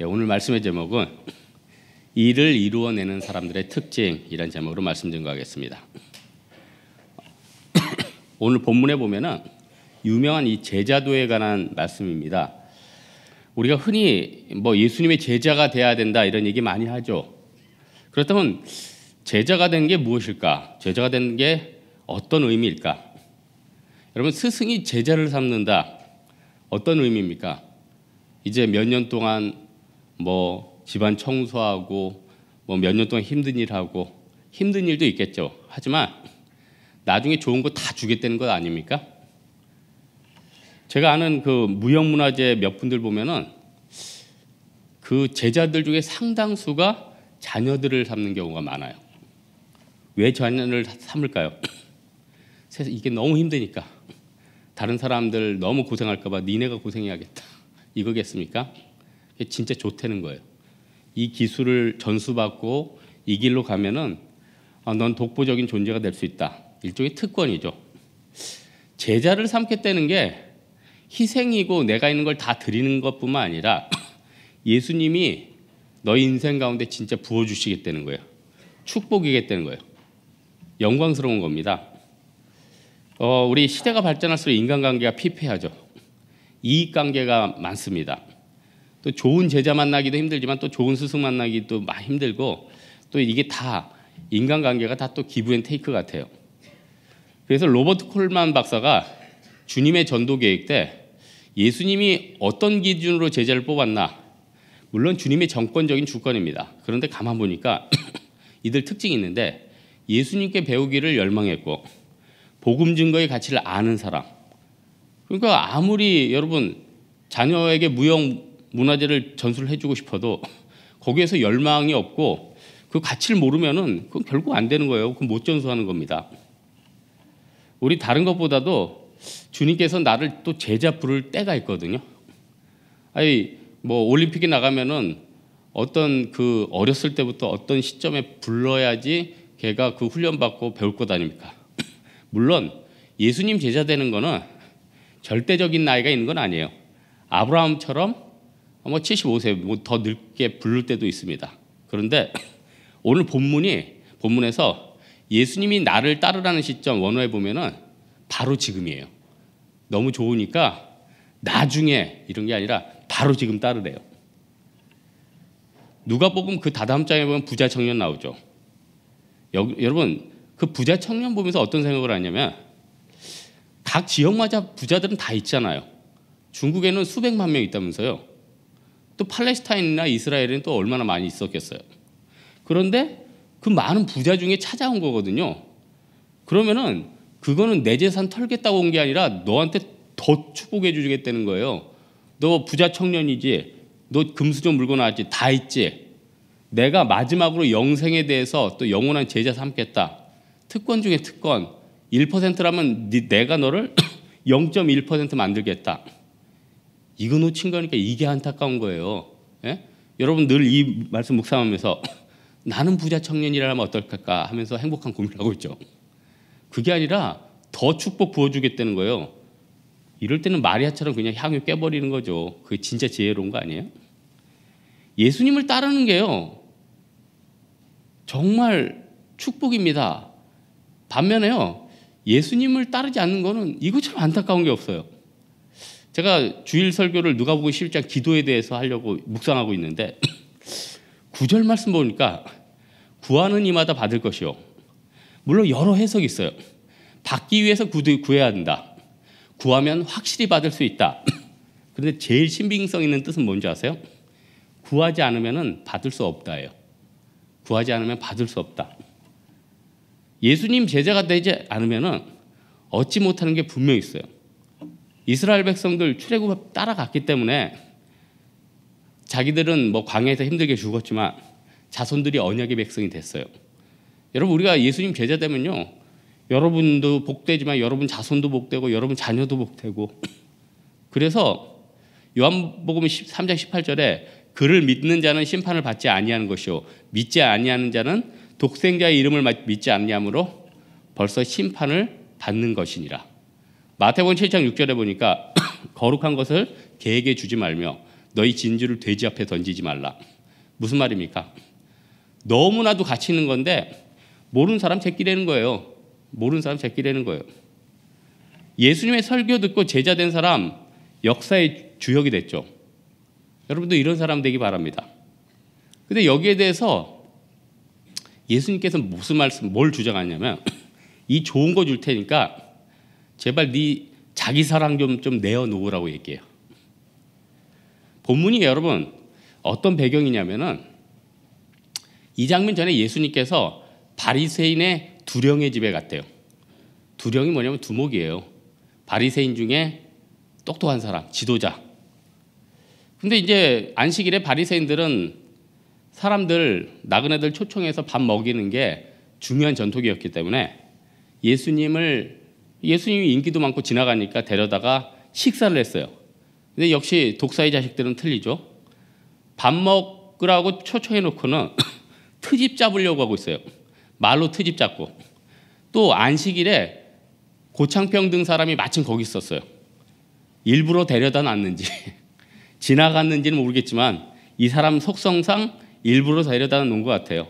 오늘 말씀의 제목은 일을 이루어내는 사람들의 특징이라는 제목으로 말씀 증거하겠습니다. 오늘 본문에 보면은 유명한 이 제자도에 관한 말씀입니다. 우리가 흔히 예수님의 제자가 돼야 된다 이런 얘기 많이 하죠. 그렇다면 제자가 된 게 무엇일까? 제자가 된 게 어떤 의미일까? 여러분, 스승이 제자를 삼는다. 어떤 의미입니까? 이제 몇 년 동안 집안 청소하고 몇 년 동안 힘든 일하고 힘든 일도 있겠죠. 하지만 나중에 좋은 거 다 주겠다는 것 아닙니까? 제가 아는 그 무형문화재 몇 분들 보면은 그 제자들 중에 상당수가 자녀들을 삼는 경우가 많아요. 왜 자녀를 삼을까요? 이게 너무 힘드니까. 다른 사람들 너무 고생할까 봐 니네가 고생해야겠다. 이거겠습니까? 이게 진짜 좋다는 거예요. 이 기술을 전수받고 이 길로 가면은 넌 독보적인 존재가 될 수 있다. 일종의 특권이죠. 제자를 삼겠다는 게 희생이고 내가 있는 걸 다 드리는 것뿐만 아니라 예수님이 너희 인생 가운데 진짜 부어주시겠다는 거예요. 축복이겠다는 거예요. 영광스러운 겁니다. 우리 시대가 발전할수록 인간관계가 피폐하죠. 이익관계가 많습니다. 또 좋은 제자 만나기도 힘들지만 또 좋은 스승 만나기도 많이 힘들고 또 이게 다 인간관계가 다 또 기브 앤 테이크 같아요. 그래서 로버트 콜만 박사가 주님의 전도 계획 때 예수님이 어떤 기준으로 제자를 뽑았나? 물론 주님의 정권적인 주권입니다. 그런데 가만 보니까 이들 특징이 있는데 예수님께 배우기를 열망했고 복음 증거의 가치를 아는 사람. 그러니까 아무리 여러분 자녀에게 문화재를 전수를 해주고 싶어도 거기에서 열망이 없고 그 가치를 모르면은 그건 결국 안 되는 거예요. 그건 못 전수하는 겁니다. 우리 다른 것보다도 주님께서 나를 또 제자 부를 때가 있거든요. 올림픽에 나가면은 어떤 그 어렸을 때부터 어떤 시점에 불러야지 걔가 그 훈련받고 배울 것 아닙니까? 물론 예수님 제자 되는 거는 절대적인 나이가 있는 건 아니에요. 아브라함처럼 75세 더 늙게 부를 때도 있습니다. 그런데 오늘 본문에서 예수님이 나를 따르라는 시점 원어에 보면은 바로 지금이에요. 너무 좋으니까 나중에 이런 게 아니라 바로 지금 따르래요. 누가복음 그 다다음 장에 보면 부자 청년 나오죠. 여러분 그 부자 청년 보면서 어떤 생각을 하냐면 각 지역마다 부자들은 다 있잖아요. 중국에는 수백만 명 있다면서요. 또 팔레스타인이나 이스라엘에는 또 얼마나 많이 있었겠어요. 그런데 그 많은 부자 중에 찾아온 거거든요. 그러면은 그거는 내 재산 털겠다고 온 게 아니라 너한테 더 축복해 주겠다는 거예요. 너 부자 청년이지, 너 금수저 물건 하지, 다 있지. 내가 마지막으로 영생에 대해서 또 영원한 제자 삼겠다. 특권 중에 특권. 1%라면 내가 너를 0.1% 만들겠다. 이거 놓친 거니까 이게 안타까운 거예요. 예? 여러분 늘 이 말씀 묵상하면서 나는 부자 청년이라면 어떨까 하면서 행복한 고민을 하고 있죠. 그게 아니라 더 축복 부어주겠다는 거예요. 이럴 때는 마리아처럼 그냥 향유 깨버리는 거죠. 그게 진짜 지혜로운 거 아니에요? 예수님을 따르는 게요. 정말 축복입니다. 반면에요. 예수님을 따르지 않는 거는 이것처럼 안타까운 게 없어요. 제가 주일 설교를 누가복음 11장 기도에 대해서 하려고 묵상하고 있는데 9절 말씀 보니까 구하는 이마다 받을 것이요. 물론 여러 해석이 있어요. 받기 위해서 구해야 한다. 구하면 확실히 받을 수 있다. 그런데 제일 신빙성 있는 뜻은 뭔지 아세요? 구하지 않으면 받을 수 없다예요. 구하지 않으면 받을 수 없다. 예수님 제자가 되지 않으면 얻지 못하는 게 분명히 있어요. 이스라엘 백성들 출애굽 따라갔기 때문에 자기들은 광야에서 힘들게 죽었지만 자손들이 언약의 백성이 됐어요. 여러분 우리가 예수님 제자 되면요. 여러분도 복되지만 여러분 자손도 복되고 여러분 자녀도 복되고 그래서 요한복음 3장 18절에 그를 믿는 자는 심판을 받지 아니하는 것이요 믿지 아니하는 자는 독생자의 이름을 믿지 아니하므로 벌써 심판을 받는 것이니라. 마태복음 7장 6절에 보니까 거룩한 것을 개에게 주지 말며 너희 진주를 돼지 앞에 던지지 말라. 무슨 말입니까? 너무나도 가치 있는 건데 모르는 사람 제끼라는 거예요. 모르는 사람 제끼라는 거예요. 예수님의 설교 듣고 제자 된 사람 역사의 주역이 됐죠. 여러분도 이런 사람 되기 바랍니다. 근데 여기에 대해서 예수님께서 무슨 말씀, 뭘 주장하냐면 이 좋은 거 줄 테니까 제발 네 자기 사랑 좀 내어놓으라고 얘기해요. 본문이 여러분 어떤 배경이냐면은 이 장면 전에 예수님께서 바리새인의 두령의 집에 갔대요. 두령이 뭐냐면 두목이에요. 바리새인 중에 똑똑한 사람, 지도자. 근데 이제 안식일에 바리새인들은 사람들, 나그네들 초청해서 밥 먹이는 게 중요한 전통이었기 때문에 예수님이 인기도 많고 지나가니까 데려다가 식사를 했어요. 근데 역시 독사의 자식들은 틀리죠. 밥 먹으라고 초청해 놓고는 트집 잡으려고 하고 있어요. 말로 트집 잡고. 또 안식일에 고창평 등 사람이 마침 거기 있었어요. 일부러 데려다 놨는지 지나갔는지는 모르겠지만 이 사람 속성상 일부러 데려다 놓은 것 같아요.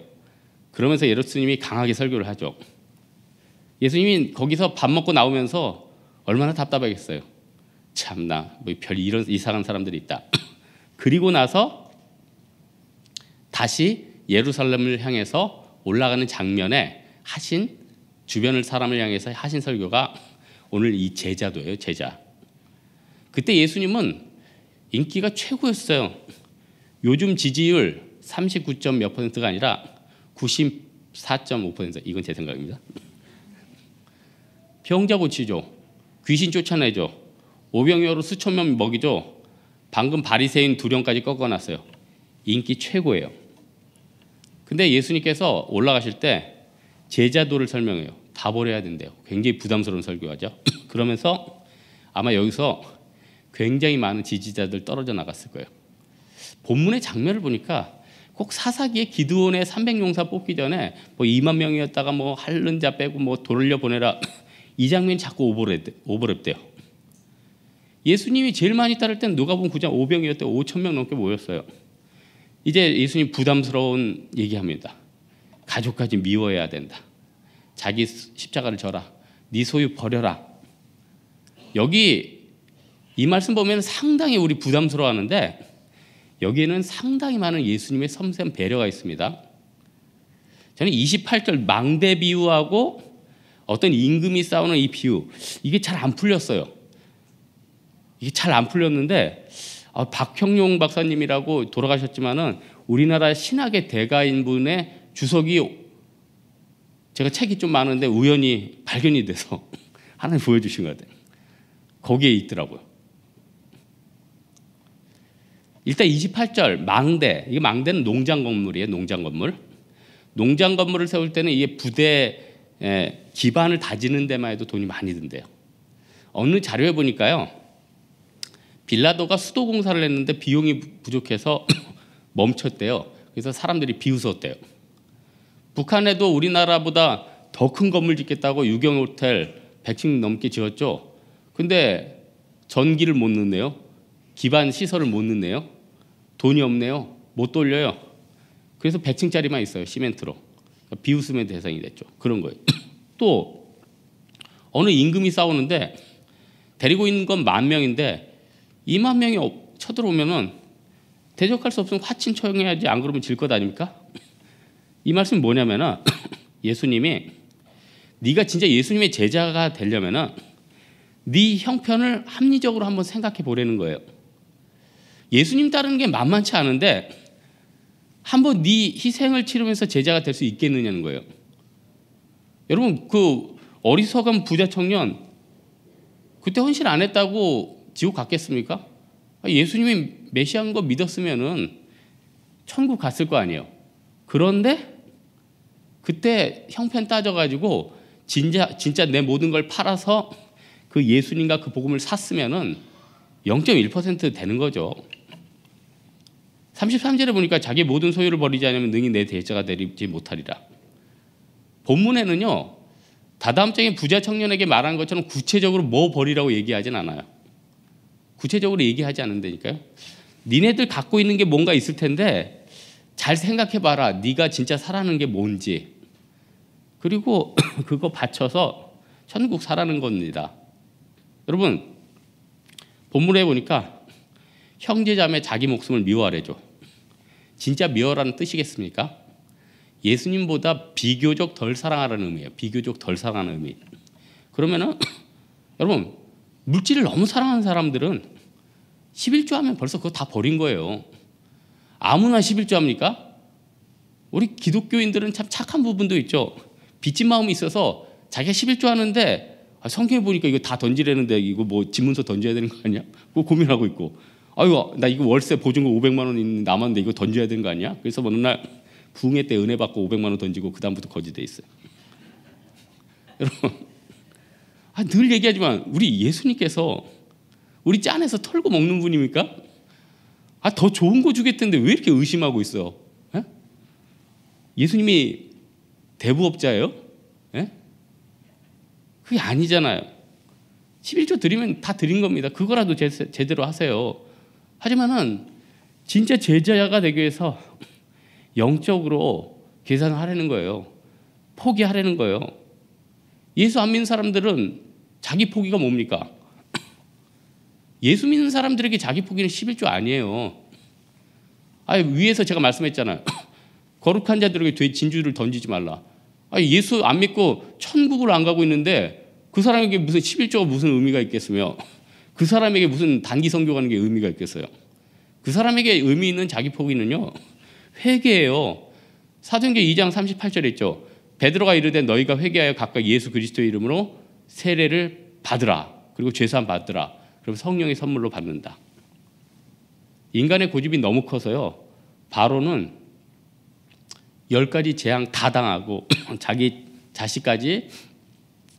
그러면서 예수님이 강하게 설교를 하죠. 예수님이 거기서 밥 먹고 나오면서 얼마나 답답하겠어요. 참나 뭐 별 이런 이상한 사람들이 있다. 그리고 나서 다시 예루살렘을 향해서 올라가는 장면에 하신 주변을 사람을 향해서 하신 설교가 오늘 이 제자도예요. 제자. 그때 예수님은 인기가 최고였어요. 요즘 지지율 39점 몇 %가 아니라 94.5%. 이건 제 생각입니다. 병자 고치죠. 귀신 쫓아내죠. 오병이어로 수천 명 먹이죠. 방금 바리새인 두령까지 꺾어놨어요. 인기 최고예요. 근데 예수님께서 올라가실 때 제자도를 설명해요. 다 버려야 된대요. 굉장히 부담스러운 설교하죠. 그러면서 아마 여기서 굉장히 많은 지지자들 떨어져 나갔을 거예요. 본문의 장면을 보니까 꼭 사사기에 기드온의 300용사 뽑기 전에 뭐 2만 명이었다가 뭐 핥는 자 빼고 뭐 돌려보내라 이 장면이 자꾸 오버랩돼요. 예수님이 제일 많이 따를 때는 누가복음 9장 5병이었대 5천 명 넘게 모였어요. 이제 예수님 부담스러운 얘기합니다. 가족까지 미워해야 된다. 자기 십자가를 져라. 네 소유 버려라. 여기 이 말씀 보면 상당히 우리 부담스러워하는데 여기에는 상당히 많은 예수님의 섬세한 배려가 있습니다. 저는 28절 망대 비유하고 어떤 임금이 싸우는 이 비유 이게 잘 안 풀렸어요. 이게 잘 안 풀렸는데 박형용 박사님이라고 돌아가셨지만은 우리나라 신학의 대가인 분의 주석이 제가 책이 좀 많은데 우연히 발견이 돼서 하나님 보여주신 것 같아요. 거기에 있더라고요. 일단 28절 망대, 이게 망대는 농장 건물이에요. 농장 건물. 농장 건물을 세울 때는 이게 부대 기반을 다지는 데만 해도 돈이 많이 든대요. 어느 자료에 보니까요. 빌라도가 수도 공사를 했는데 비용이 부족해서 멈췄대요. 그래서 사람들이 비웃었대요. 북한에도 우리나라보다 더 큰 건물 짓겠다고 유경 호텔 100층 넘게 지었죠. 근데 전기를 못 넣네요. 기반 시설을 못 넣네요. 돈이 없네요. 못 돌려요. 그래서 100층짜리만 있어요. 시멘트로. 비웃음의 대상이 됐죠. 그런 거예요. 또 어느 임금이 싸우는데 데리고 있는 건 10,000명인데 20,000명이 쳐들어오면은 대적할 수 없으면 화친 처형해야지 안 그러면 질 것 아닙니까? 이 말씀이 뭐냐면은 예수님이 네가 진짜 예수님의 제자가 되려면은 네 형편을 합리적으로 한번 생각해 보라는 거예요. 예수님 따르는 게 만만치 않은데 한번 네 희생을 치르면서 제자가 될 수 있겠느냐는 거예요. 여러분 그 어리석은 부자 청년 그때 헌신 안 했다고 지옥 갔겠습니까? 예수님이 메시아인 거 믿었으면은 천국 갔을 거 아니에요. 그런데 그때 형편 따져가지고 진짜 내 모든 걸 팔아서 그 예수님과 그 복음을 샀으면은 0.1% 되는 거죠. 33절에 보니까 자기 모든 소유를 버리지 않으면 능히 내 대자가 되지 못하리라. 본문에는요. 다다음장의 부자 청년에게 말한 것처럼 구체적으로 뭐 버리라고 얘기하진 않아요. 구체적으로 얘기하지 않는다니까요. 니네들 갖고 있는 게 뭔가 있을 텐데 잘 생각해봐라. 네가 진짜 살아는 게 뭔지. 그리고 그거 바쳐서 천국 살아는 겁니다. 여러분, 본문에 보니까 형제자매 자기 목숨을 미워하래죠. 진짜 미워라는 뜻이겠습니까? 예수님보다 비교적 덜 사랑하라는 의미예요. 비교적 덜 사랑하는 의미. 그러면은 여러분, 물질을 너무 사랑하는 사람들은 11조 하면 벌써 그거 다 버린 거예요. 아무나 11조 합니까? 우리 기독교인들은 참 착한 부분도 있죠. 빚진 마음이 있어서 자기가 11조 하는데 성경에 보니까 이거 다 던지라는데 이거 뭐 집문서 던져야 되는 거 아니야? 그거 고민하고 있고, 아이고 나 이거 월세 보증금 500만 원 있는 남았는데 이거 던져야 되는 거 아니야? 그래서 어느 날 부흥회 때 은혜 받고 500만 원 던지고 그 다음부터 거지돼 있어요. 여러분, 늘 얘기하지만 우리 예수님께서 우리 짠에서 털고 먹는 분입니까? 더 좋은 거 주겠다는데 왜 이렇게 의심하고 있어요? 에? 예수님이 대부업자예요? 에? 그게 아니잖아요. 11조 드리면 다 드린 겁니다. 그거라도 제대로 하세요. 하지만은 진짜 제자가 되기 위해서 영적으로 계산을 하라는 거예요. 포기하라는 거예요. 예수 안 믿는 사람들은 자기 포기가 뭡니까? 예수 믿는 사람들에게 자기 포기는 11조 아니에요. 위에서 제가 말씀했잖아요. 거룩한 자들에게 진주를 던지지 말라. 예수 안 믿고 천국을 안 가고 있는데 그 사람에게 무슨 11조가 무슨 의미가 있겠으며, 그 사람에게 무슨 단기 선교 가는 게 의미가 있겠어요. 그 사람에게 의미 있는 자기 포기는요, 회개예요. 사도행전 2장 38절에 있죠. 베드로가 이르되 너희가 회개하여 각각 예수 그리스도의 이름으로 세례를 받으라. 그리고 죄사함 받으라. 그럼 성령의 선물로 받는다. 인간의 고집이 너무 커서요, 바로는 10가지 재앙 다 당하고 자기 자식까지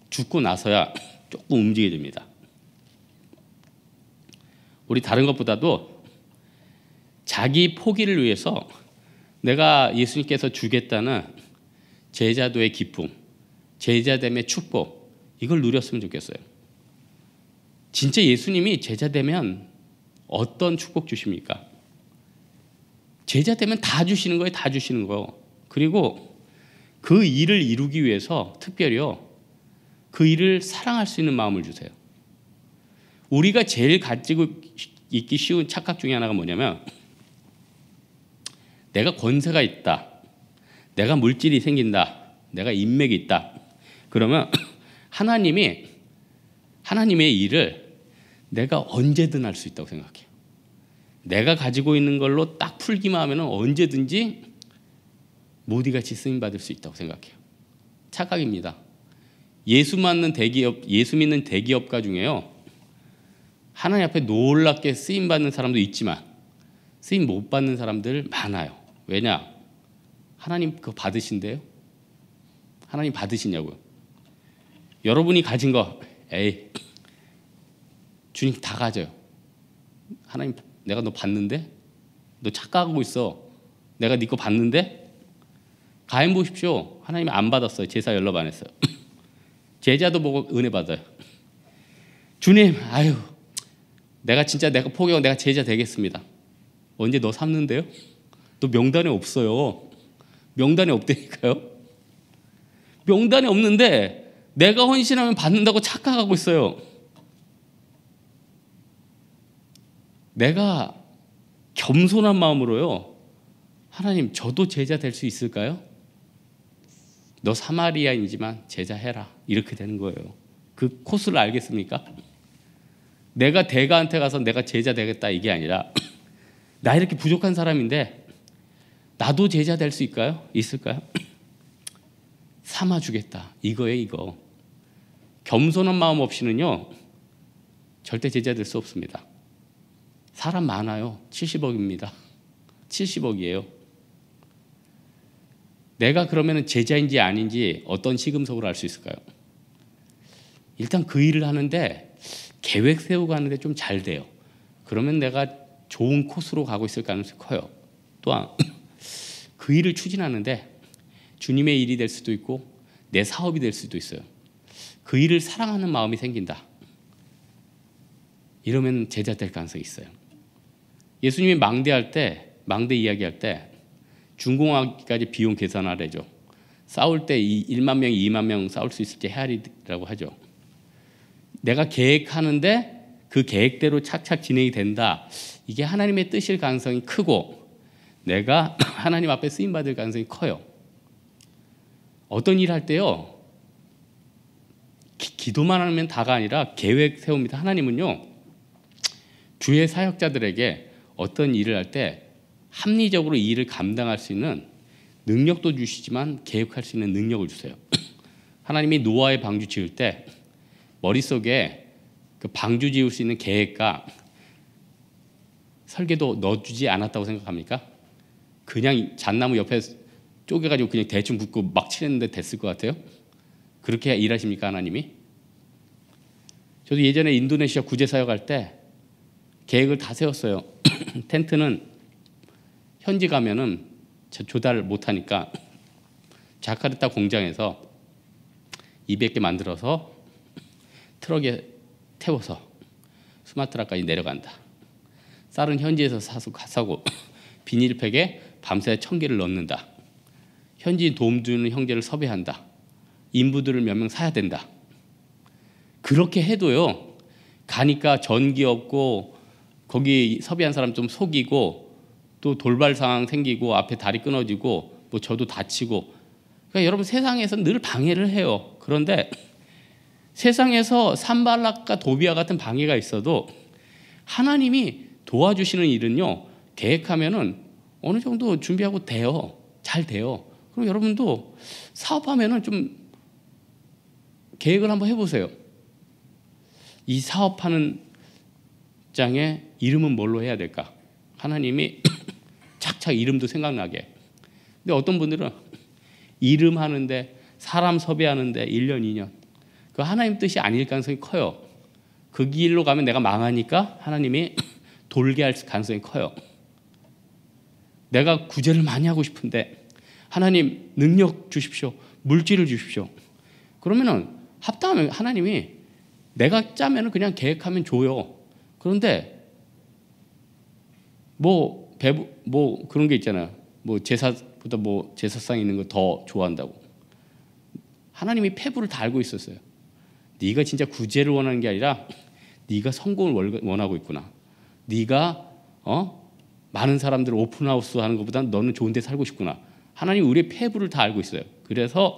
죽고 나서야 조금 움직이게 됩니다. 우리 다른 것보다도 자기 포기를 위해서 내가 예수님께서 주겠다는 제자도의 기쁨, 제자됨의 축복, 이걸 누렸으면 좋겠어요. 진짜 예수님이 제자되면 어떤 축복 주십니까? 제자되면 다 주시는 거예요. 다 주시는 거. 그리고 그 일을 이루기 위해서 특별히요, 그 일을 사랑할 수 있는 마음을 주세요. 우리가 제일 가지고 있기 쉬운 착각 중에 하나가 뭐냐면, 내가 권세가 있다, 내가 물질이 생긴다, 내가 인맥이 있다. 그러면 하나님의 일을 내가 언제든 할 수 있다고 생각해요. 내가 가지고 있는 걸로 딱 풀기만 하면 언제든지 모디같이 쓰임받을 수 있다고 생각해요. 착각입니다. 예수 믿는 대기업가 중에요, 하나님 앞에 놀랍게 쓰임받는 사람도 있지만 쓰임 못 받는 사람들 많아요. 왜냐? 하나님 그거 받으신대요? 하나님 받으시냐고요? 여러분이 가진 거, 에이, 주님 다 가져요. 하나님, 내가 너 받는데? 너 착각하고 있어. 내가 네 거 받는데? 가인 보십시오. 하나님이 안 받았어요. 제사 연락 안 했어요. 제자도 보고 은혜 받아요. 주님, 내가 포기하고 내가 제자 되겠습니다. 언제 너 삼는데요? 너 명단에 없어요. 명단에 없다니까요. 명단에 없는데 내가 헌신하면 받는다고 착각하고 있어요. 내가 겸손한 마음으로요, 하나님 저도 제자 될 수 있을까요? 너 사마리아인지만 제자 해라. 이렇게 되는 거예요. 그 코스를 알겠습니까? 내가 대가한테 가서 내가 제자 되겠다 이게 아니라, 나 이렇게 부족한 사람인데 나도 제자 될 수 있을까요? 삼아주겠다. 이거예요, 이거. 겸손한 마음 없이는요, 절대 제자 될 수 없습니다. 사람 많아요. 70억입니다. 70억이에요. 내가 그러면 제자인지 아닌지 어떤 시금석으로 알 수 있을까요? 일단 그 일을 하는데 계획 세우고 하는데 좀 잘 돼요. 그러면 내가 좋은 코스로 가고 있을 가능성이 커요. 또한 그 일을 추진하는데 주님의 일이 될 수도 있고 내 사업이 될 수도 있어요. 그 일을 사랑하는 마음이 생긴다. 이러면 제자 될 가능성이 있어요. 예수님이 망대 이야기할 때 중공하기까지 비용 계산하래죠. 싸울 때 1만 명, 2만 명 싸울 수 있을지 헤아리라고 하죠. 내가 계획하는데 그 계획대로 착착 진행이 된다. 이게 하나님의 뜻일 가능성이 크고 내가 하나님 앞에 쓰임받을 가능성이 커요. 어떤 일 할 때요. 기도만 하면 다가 아니라 계획 세웁니다. 하나님은요. 주의 사역자들에게 어떤 일을 할 때 합리적으로 이 일을 감당할 수 있는 능력도 주시지만 계획할 수 있는 능력을 주세요. 하나님이 노아의 방주 지을 때 머릿속에 그 방주 지을 수 있는 계획과 설계도 넣어주지 않았다고 생각합니까? 그냥 잣나무 옆에 쪼개가지고 그냥 대충 붓고 막 칠했는데 됐을 것 같아요? 그렇게 일하십니까, 하나님이? 저도 예전에 인도네시아 구제 사역할 때 계획을 다 세웠어요. 텐트는 현지 가면은 조달 못하니까 자카르타 공장에서 200개 만들어서 트럭에 태워서 수마트라까지 내려간다. 쌀은 현지에서 사고 비닐팩에 밤새 1000개를 넣는다. 현지인 도움 주는 형제를 섭외한다. 인부들을 몇 명 사야 된다. 그렇게 해도요. 가니까 전기 없고 거기 섭외한 사람 좀 속이고 또 돌발 상황 생기고 앞에 다리 끊어지고 뭐 저도 다치고 그러니까 여러분 세상에서 늘 방해를 해요. 그런데 세상에서 산발락과 도비아 같은 방해가 있어도 하나님이 도와주시는 일은요. 계획하면은 어느 정도 준비하고 돼요. 잘 돼요. 그럼 여러분도 사업하면은 좀 계획을 한번 해보세요. 이 사업하는 장의 이름은 뭘로 해야 될까? 하나님이 착착 이름도 생각나게. 근데 어떤 분들은 이름 하는데 사람 섭외하는데 1년, 2년. 그 하나님 뜻이 아닐 가능성이 커요. 그 길로 가면 내가 망하니까 하나님이 돌게 할 가능성이 커요. 내가 구제를 많이 하고 싶은데 하나님 능력 주십시오. 물질을 주십시오. 그러면은 합당하면 하나님이 내가 짜면 그냥 계획하면 줘요. 그런데 뭐 그런 게 있잖아요. 뭐 제사보다 뭐 제사상 있는 거 더 좋아한다고. 하나님이 폐부를 다 알고 있었어요. 네가 진짜 구제를 원하는 게 아니라 네가 성공을 원하고 있구나. 네가 많은 사람들을 오픈하우스 하는 것보다 너는 좋은 데 살고 싶구나. 하나님 우리의 폐부를 다 알고 있어요. 그래서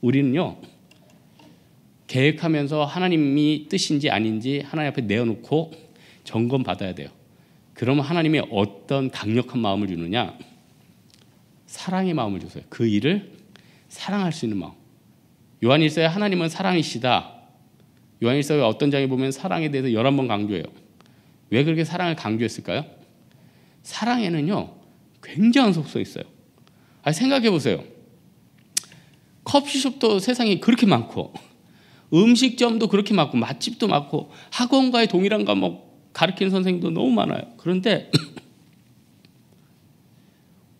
우리는요. 계획하면서 하나님이 뜻인지 아닌지 하나님 앞에 내어놓고 점검 받아야 돼요. 그러면 하나님이 어떤 강력한 마음을 주느냐? 사랑의 마음을 주세요. 그 일을 사랑할 수 있는 마음. 요한일서에 하나님은 사랑이시다. 요한일서에 어떤 장에 보면 사랑에 대해서 11번 강조해요. 왜 그렇게 사랑을 강조했을까요? 사랑에는요 굉장한 속성이 있어요. 생각해 보세요. 커피숍도 세상에 그렇게 많고 음식점도 그렇게 많고 맛집도 많고 학원과의 동일한 과목 가르치는 선생님도 너무 많아요. 그런데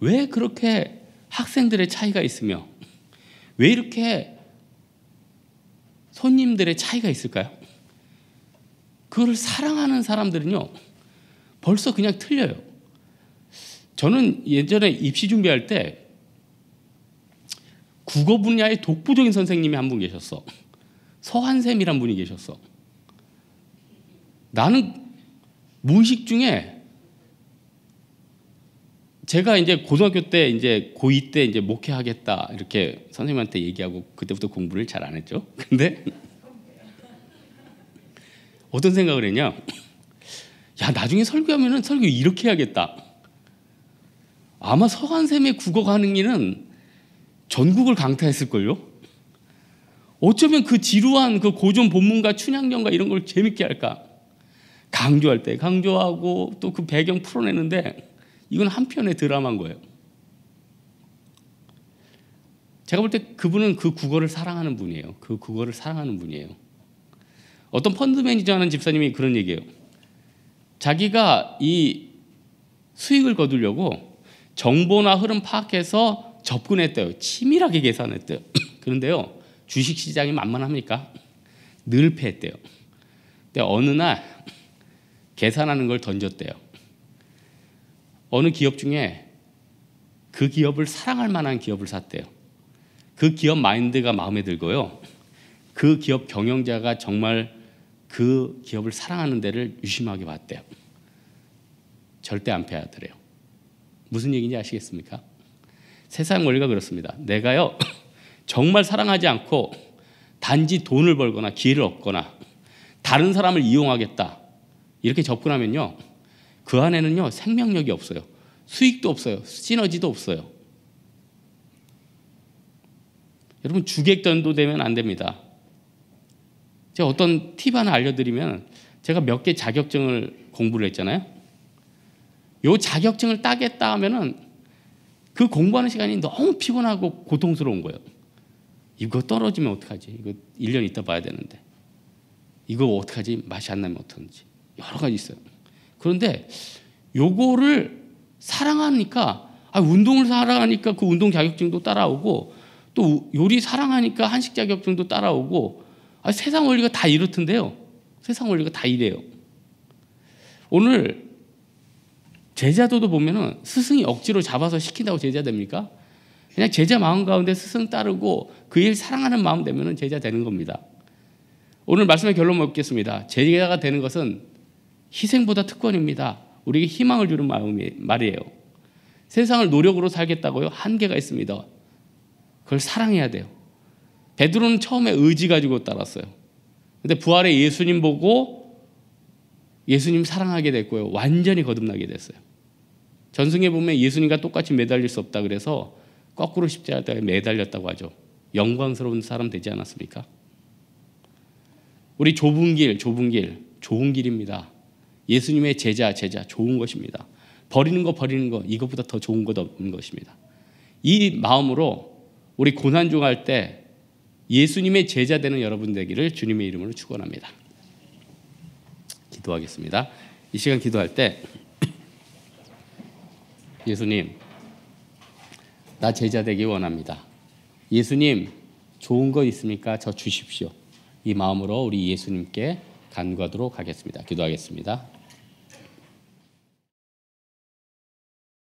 왜 그렇게 학생들의 차이가 있으며 왜 이렇게 손님들의 차이가 있을까요? 그걸 사랑하는 사람들은요 벌써 그냥 틀려요. 저는 예전에 입시 준비할 때 국어 분야의 독보적인 선생님이 한 분 계셨어. 서한샘이란 분이 계셨어. 나는 무의식 중에 제가 이제 고등학교 때 이제 고2 때 이제 목회하겠다 이렇게 선생님한테 얘기하고 그때부터 공부를 잘 안 했죠. 근데 어떤 생각을 했냐? 야, 나중에 설교하면은 설교 이렇게 해야겠다. 아마 서한샘의 국어 강의는 전국을 강타했을걸요. 어쩌면 그 지루한 그 고전 본문과 춘향전가 이런 걸 재밌게 할까? 강조할 때 강조하고 또 그 배경 풀어내는데 이건 한 편의 드라마인 거예요. 제가 볼 때 그분은 그 국어를 사랑하는 분이에요. 그 국어를 사랑하는 분이에요. 어떤 펀드 매니저 하는 집사님이 그런 얘기예요. 자기가 이 수익을 거두려고 정보나 흐름 파악해서 접근했대요. 치밀하게 계산했대요. 그런데요. 주식시장이 만만합니까? 늘 패했대요. 근데 어느 날 계산하는 걸 던졌대요. 어느 기업 중에 그 기업을 사랑할 만한 기업을 샀대요. 그 기업 마인드가 마음에 들고요. 그 기업 경영자가 정말 그 기업을 사랑하는 데를 유심하게 봤대요. 절대 안 패하더래요. 무슨 얘기인지 아시겠습니까? 세상 원리가 그렇습니다. 내가요 정말 사랑하지 않고 단지 돈을 벌거나 기회를 얻거나 다른 사람을 이용하겠다 이렇게 접근하면요, 그 안에는요 생명력이 없어요. 수익도 없어요. 시너지도 없어요. 여러분, 주객전도 되면 안 됩니다. 제가 어떤 팁 하나 알려드리면, 제가 몇 개 자격증을 공부를 했잖아요. 요 자격증을 따겠다 하면은 그 공부하는 시간이 너무 피곤하고 고통스러운 거예요. 이거 떨어지면 어떡하지? 이거 1년 있다 봐야 되는데. 이거 어떡하지? 맛이 안 나면 어떡하지? 여러 가지 있어요. 그런데 요거를 사랑하니까, 운동을 사랑하니까 그 운동 자격증도 따라오고, 또 요리 사랑하니까 한식 자격증도 따라오고, 세상 원리가 다 이렇던데요. 세상 원리가 다 이래요. 오늘 제자도도 보면은 스승이 억지로 잡아서 시킨다고 제자 됩니까? 그냥 제자 마음 가운데 스승 따르고 그 일 사랑하는 마음 되면은 제자 되는 겁니다. 오늘 말씀의 결론 맺겠습니다. 제자가 되는 것은 희생보다 특권입니다. 우리에게 희망을 주는 말이에요. 세상을 노력으로 살겠다고요? 한계가 있습니다. 그걸 사랑해야 돼요. 베드로는 처음에 의지 가지고 따랐어요. 근데 부활의 예수님 보고 예수님 사랑하게 됐고요. 완전히 거듭나게 됐어요. 전승에 보면 예수님과 똑같이 매달릴 수 없다 그래서 거꾸로 십자가에 매달렸다고 하죠. 영광스러운 사람 되지 않았습니까? 우리 좁은 길, 좋은 길입니다. 예수님의 제자, 좋은 것입니다. 버리는 거 이것보다 더 좋은 것 없는 것입니다. 이 마음으로 우리 고난 중 할 때 예수님의 제자 되는 여러분 되기를 주님의 이름으로 축원합니다. 기도하겠습니다. 이 시간 기도할 때 예수님, 나 제자 되기 원합니다. 예수님, 좋은 거 있습니까? 저 주십시오. 이 마음으로 우리 예수님께 간구하도록 하겠습니다. 기도하겠습니다.